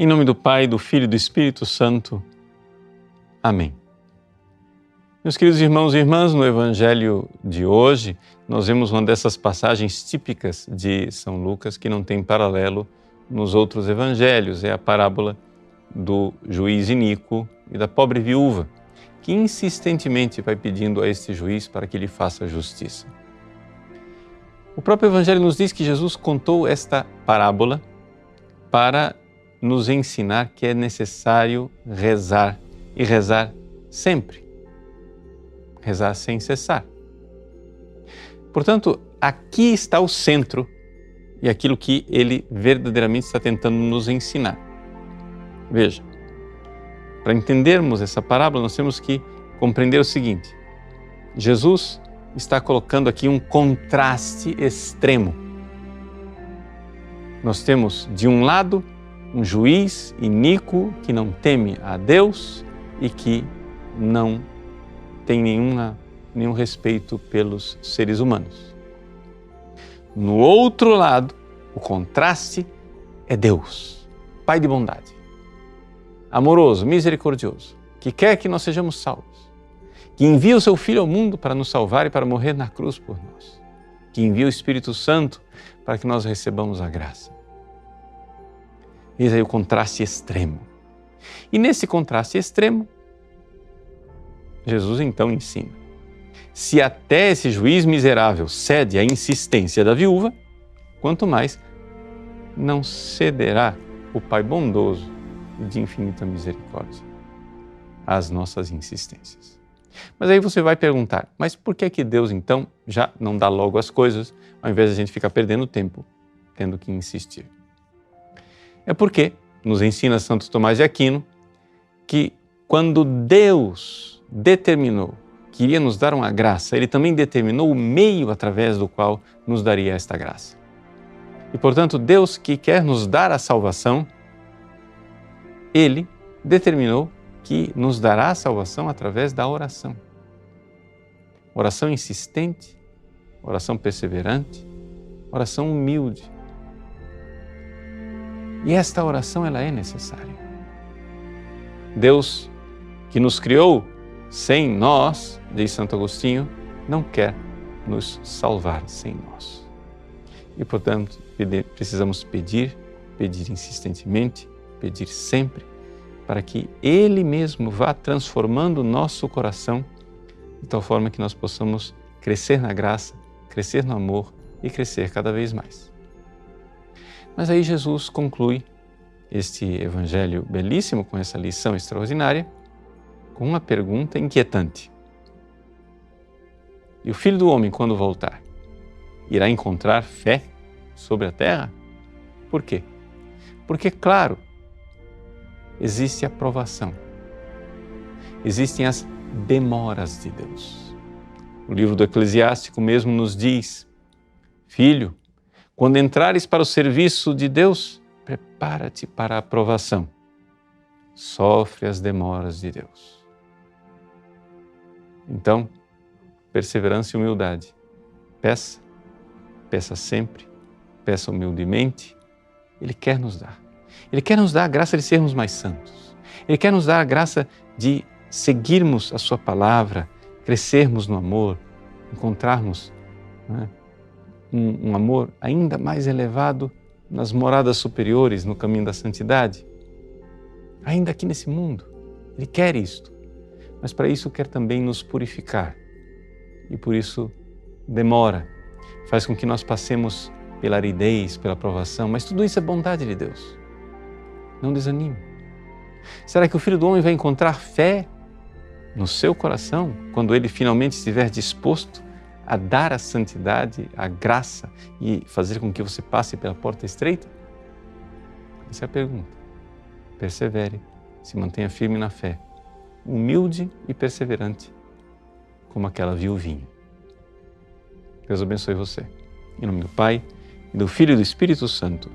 Em nome do Pai, do Filho e do Espírito Santo. Amém. Meus queridos irmãos e irmãs, no Evangelho de hoje, nós vemos uma dessas passagens típicas de São Lucas que não tem paralelo nos outros evangelhos. É a parábola do juiz iníquo e da pobre viúva, que insistentemente vai pedindo a este juiz para que lhe faça justiça. O próprio Evangelho nos diz que Jesus contou esta parábola para nos ensinar que é necessário rezar e rezar sempre. Rezar sem cessar. Portanto, aqui está o centro e aquilo que ele verdadeiramente está tentando nos ensinar. Veja, para entendermos essa parábola, nós temos que compreender o seguinte: Jesus está colocando aqui um contraste extremo. Nós temos, de um lado, um juiz iníquo que não teme a Deus e que não tem nenhum respeito pelos seres humanos. No outro lado, o contraste é Deus, Pai de bondade, amoroso, misericordioso, que quer que nós sejamos salvos, que envia o seu Filho ao mundo para nos salvar e para morrer na cruz por nós, que envia o Espírito Santo para que nós recebamos a graça. Eis aí o contraste extremo. E nesse contraste extremo, Jesus então ensina: se até esse juiz miserável cede à insistência da viúva, quanto mais não cederá o Pai bondoso e de infinita misericórdia às nossas insistências. Mas aí você vai perguntar, mas por que que Deus então já não dá logo as coisas, ao invés de a gente ficar perdendo tempo tendo que insistir? É porque nos ensina Santo Tomás de Aquino que quando Deus determinou que iria nos dar uma graça, Ele também determinou o meio através do qual nos daria esta graça. E, portanto, Deus que quer nos dar a salvação, Ele determinou que nos dará a salvação através da oração. Oração insistente, oração perseverante, oração humilde. E esta oração, ela é necessária. Deus que nos criou sem nós, diz Santo Agostinho, não quer nos salvar sem nós. E, portanto, precisamos pedir insistentemente, pedir sempre, para que Ele mesmo vá transformando o nosso coração de tal forma que nós possamos crescer na graça, crescer no amor e crescer cada vez mais. Mas aí Jesus conclui este evangelho belíssimo, com essa lição extraordinária, com uma pergunta inquietante. E o Filho do Homem, quando voltar, irá encontrar fé sobre a terra? Por quê? Porque, claro, existe a provação, existem as demoras de Deus. O livro do Eclesiástico mesmo nos diz: filho, quando entrares para o serviço de Deus, prepara-te para a provação. Sofre as demoras de Deus. Então, perseverança e humildade. Peça sempre, peça humildemente. Ele quer nos dar. Ele quer nos dar a graça de sermos mais santos. Ele quer nos dar a graça de seguirmos a sua palavra, crescermos no amor, encontrarmos um amor ainda mais elevado nas moradas superiores, no caminho da santidade. Ainda aqui nesse mundo, Ele quer isto. Mas para isso quer também nos purificar. E por isso demora, faz com que nós passemos pela aridez, pela provação. Mas tudo isso é bondade de Deus. Não desanime. Será que o Filho do Homem vai encontrar fé no seu coração quando Ele finalmente estiver disposto a dar a santidade, a graça e fazer com que você passe pela porta estreita? Essa é a pergunta. Persevere, se mantenha firme na fé, humilde e perseverante, como aquela viuvinha. Deus abençoe você. Em nome do Pai, e do Filho e do Espírito Santo.